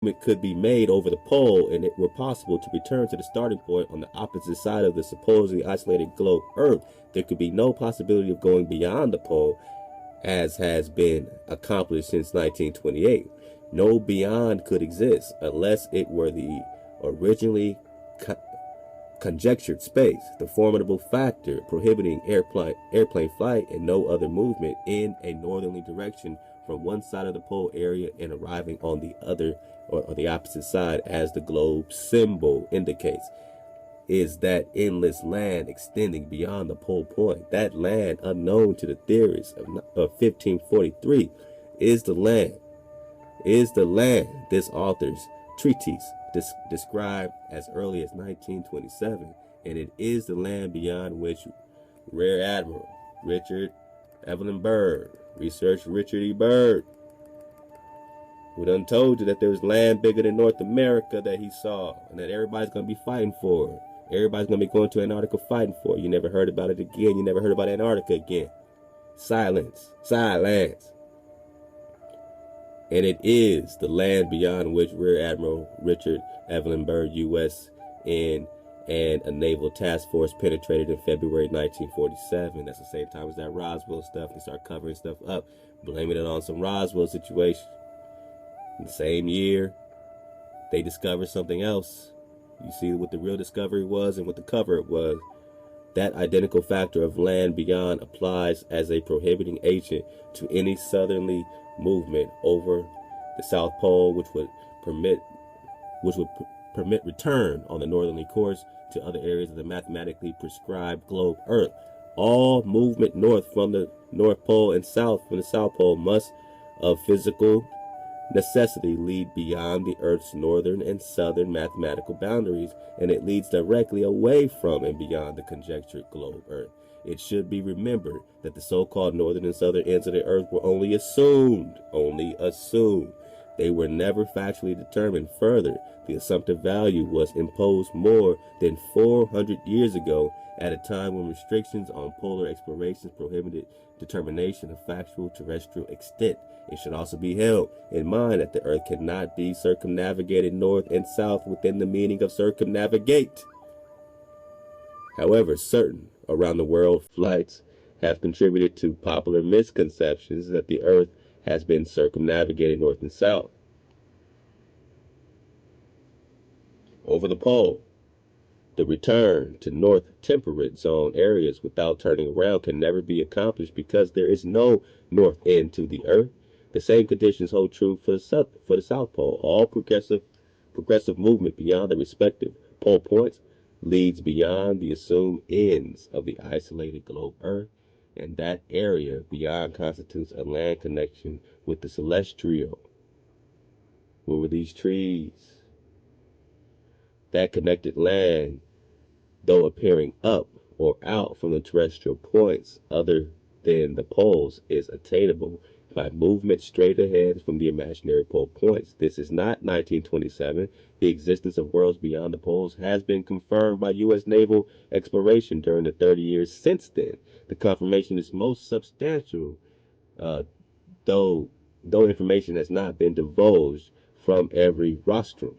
It could be made over the pole and it were possible to return to the starting point on the opposite side of the supposedly isolated globe Earth, there could be no possibility of going beyond the pole as has been accomplished since 1928. No beyond could exist unless it were the originally conjectured space, the formidable factor prohibiting airplane flight and no other movement in a northerly direction from one side of the pole area and arriving on the other or the opposite side as the globe symbol indicates, is that endless land extending beyond the pole point. That land unknown to the theorists of 1543 is the land this author's treatise described as early as 1927, and it is the land beyond which Rear Admiral Richard Evelyn Byrd, researcher Richard E. Byrd, who done told you that there was land bigger than North America that he saw, and that everybody's going to be fighting for. Everybody's going to be going to Antarctica fighting for. You never heard about it again. You never heard about Antarctica again. Silence. Silence. And it is the land beyond which Rear Admiral Richard Evelyn Byrd, U.S. and a naval task force penetrated in February 1947. That's the same time as that Roswell stuff. They start covering stuff up, blaming it on some Roswell situation. In the same year, they discovered something else. You see what the real discovery was and what the cover-up was. That identical factor of land beyond applies as a prohibiting agent to any southerly movement over the South Pole, which would permit return on the northerly course to other areas of the mathematically prescribed globe Earth. All movement north from the North Pole and south from the South Pole must, of physical necessity, lead beyond the Earth's northern and southern mathematical boundaries, and it leads directly away from and beyond the conjectured globe Earth. It should be remembered that the so-called northern and southern ends of the Earth were only assumed. They were never factually determined. Further, the assumptive value was imposed more than 400 years ago at a time when restrictions on polar explorations prohibited determination of factual terrestrial extent. It should also be held in mind that the Earth cannot be circumnavigated north and south within the meaning of circumnavigate. However, certain around the world flights have contributed to popular misconceptions that the Earth has been circumnavigated north and south over the pole. The return to North Temperate Zone areas without turning around can never be accomplished because there is no north end to the Earth. The same conditions hold true for the South Pole. All progressive movement beyond the respective pole points leads beyond the assumed ends of the isolated globe Earth, and that area beyond constitutes a land connection with the celestial. What were these trees? That connected land, though appearing up or out from the terrestrial points other than the poles, is attainable by movement straight ahead from the imaginary pole points. This is not 1927. The existence of worlds beyond the poles has been confirmed by U.S. naval exploration during the 30 years since then. The confirmation is most substantial, uh, though information has not been divulged from every rostrum.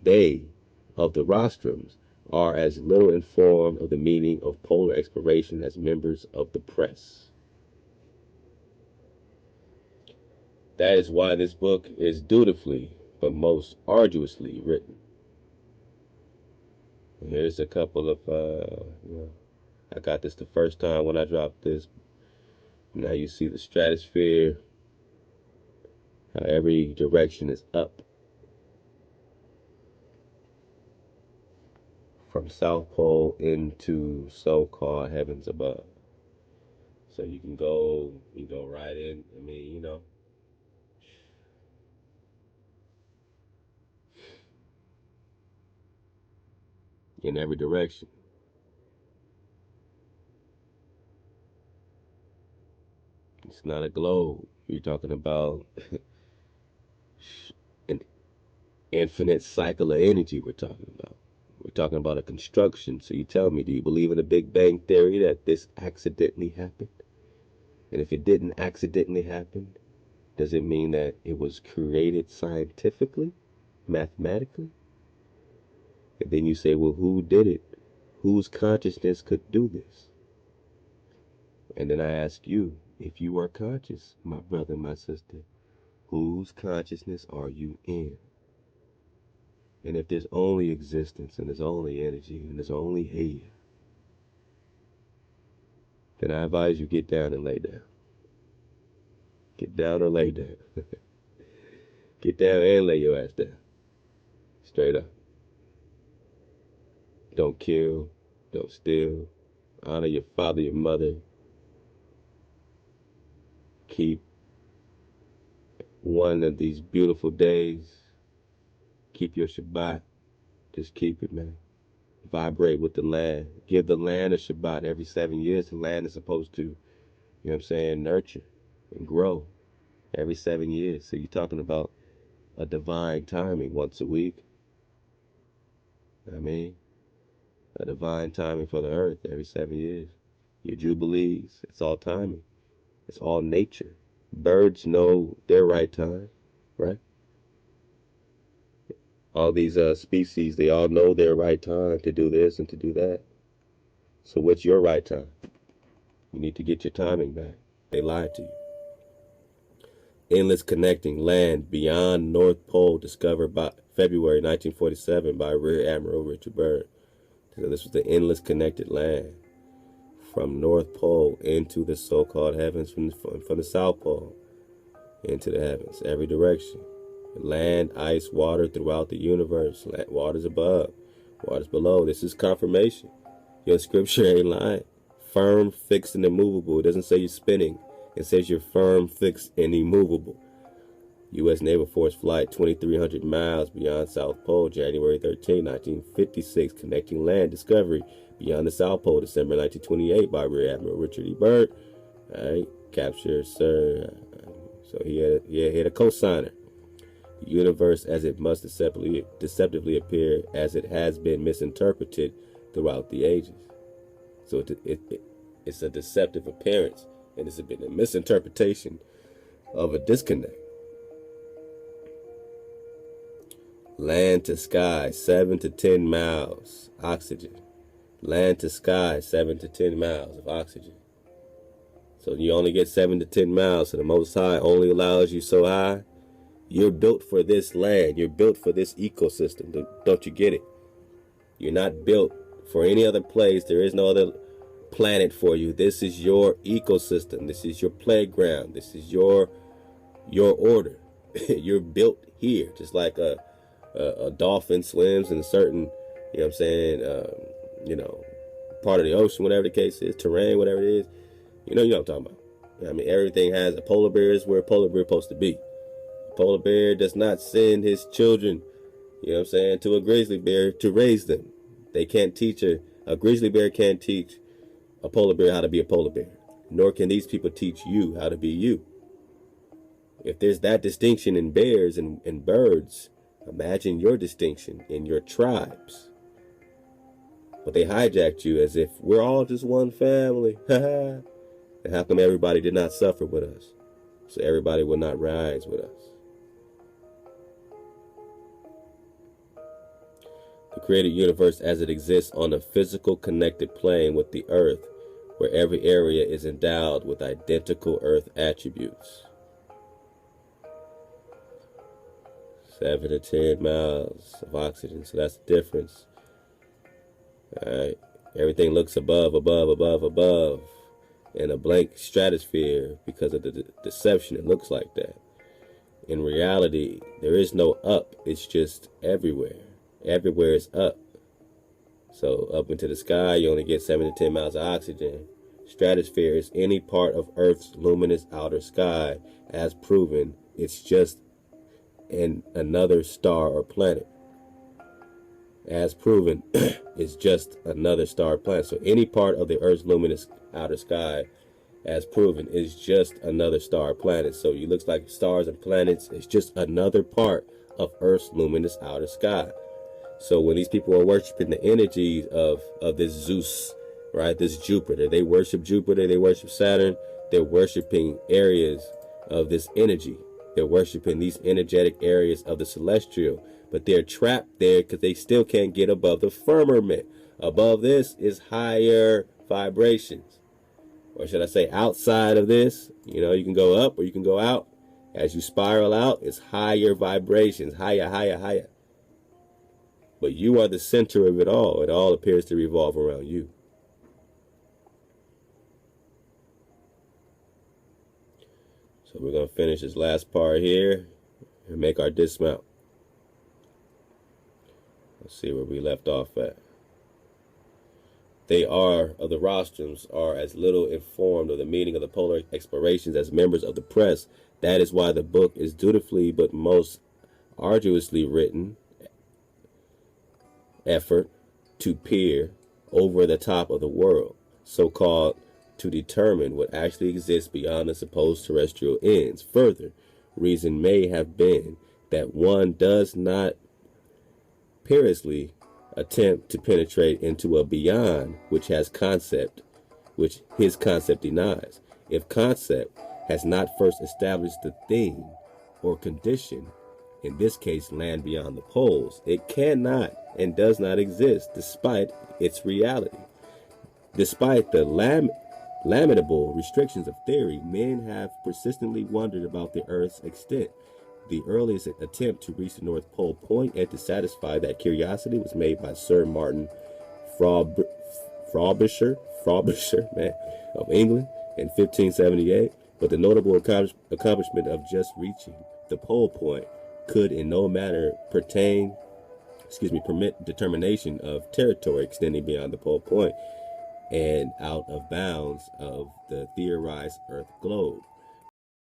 They of the rostrums are as little informed of the meaning of polar exploration as members of the press. That is why this book is dutifully but most arduously written. Here's a couple of, I got this the first time when I dropped this. Now you see the stratosphere, how every direction is up. From South Pole into so-called heavens above. So you go right in. I mean, in every direction. It's not a globe. You're talking about an infinite cycle of energy we're talking about. We're talking about a construction. So you tell me, do you believe in the Big Bang Theory that this accidentally happened? And if it didn't accidentally happen, does it mean that it was created scientifically? mathematically? And then you say, well, who did it? Whose consciousness could do this? And then I ask you, if you are conscious, my brother, my sister, whose consciousness are you in? And if there's only existence and there's only energy and there's only here, then I advise you get down and lay down. Get down or lay down. Get down and lay your ass down. Straight up. Don't kill. Don't steal. Honor your father, your mother. Keep one of these beautiful days. Keep your ShaBat. Just keep it, man. Vibrate with the land. Give the land a ShaBat every 7 years. The land is supposed to, you know what I'm saying, nurture and grow every 7 years. So you're talking about a divine timing once a week. I mean, a divine timing for the earth every 7 years. Your jubilees, it's all timing. It's all nature. Birds know their right time, right? All these species, they all know their right time to do this and to do that. So what's your right time? You need to get your timing back. They lied to you. Endless connecting land beyond North Pole discovered by February 1947 by Rear Admiral Richard Byrd. So this was the endless connected land from North Pole into the so-called heavens, from the South Pole into the heavens, every direction. Land, ice, water throughout the universe. Water's above, water's below. This is confirmation. Your scripture ain't lying. Firm, fixed, and immovable. It doesn't say you're spinning. It says you're firm, fixed, and immovable. U.S. Naval Force Flight 2,300 miles beyond South Pole, January 13, 1956. Connecting land discovery beyond the South Pole, December 1928 by Rear Admiral Richard E. Byrd. All right, capture, sir. So he had a co-signer. The universe as it must deceptively appear as it has been misinterpreted throughout the ages. So it's a deceptive appearance, and it's been a misinterpretation of a disconnect. Land to sky, 7 to 10 miles, oxygen. Land to sky, 7 to 10 miles of oxygen. So you only get 7 to 10 miles, so the Most High only allows you so high. You're built for this land. You're built for this ecosystem. Don't you get it? You're not built for any other place. There is no other planet for you. This is your ecosystem. This is your playground. This is your order. You're built here, just like a dolphin swims in a certain, you know what I'm saying, part of the ocean, whatever the case is, terrain, whatever it is. You know what I'm talking about. I mean, everything has a polar bear is where a polar bear is supposed to be. A polar bear does not send his children, you know what I'm saying, to a grizzly bear to raise them. They can't teach a grizzly bear can't teach a polar bear how to be a polar bear. Nor can these people teach you how to be you. If there's that distinction in bears and birds, imagine your distinction in your tribes. But they hijacked you as if we're all just one family. And how come everybody did not suffer with us? So everybody will not rise with us. The created universe as it exists on a physical connected plane with the earth, where every area is endowed with identical earth attributes. 7 to 10 miles of oxygen, so that's the difference. Alright, everything looks above, in a blank stratosphere because of the deception. It looks like that. In reality, there is no up, it's just everywhere. Everywhere is up. So up into the sky, you only get 7 to 10 miles of oxygen. Stratosphere is any part of Earth's luminous outer sky. As proven, it's just another star or planet. As proven, it's just another star or planet. So any part of the Earth's luminous outer sky, as proven, is just another star or planet. So it looks like stars and planets. It's just another part of Earth's luminous outer sky. So when these people are worshiping the energies of this Zeus, right, this Jupiter, they worship Jupiter, they worship Saturn, they're worshiping areas of this energy. They're worshiping these energetic areas of the celestial, but they're trapped there because they still can't get above the firmament. Above this is higher vibrations. Or should I say outside of this? You can go up or you can go out. As you spiral out, it's higher vibrations, higher, higher, higher. But you are the center of it all. It all appears to revolve around you. So we're going to finish this last part here and make our dismount. Let's see where we left off at. The rostrums are as little informed of the meaning of the polar explorations as members of the press. That is why the book is dutifully but most arduously written effort to peer over the top of the world, so-called to determine what actually exists beyond the supposed terrestrial ends. Further, reason may have been that one does not perilously attempt to penetrate into a beyond which his concept denies. If concept has not first established the thing or condition, in this case land beyond the poles, it cannot and does not exist despite its reality. Despite the lamentable restrictions of theory, men have persistently wondered about the Earth's extent. The earliest attempt to reach the North Pole point and to satisfy that curiosity was made by Sir Martin Frobisher of England in 1578, but the notable accomplishment of just reaching the pole point could in no manner permit determination of territory extending beyond the pole point and out of bounds of the theorized Earth globe.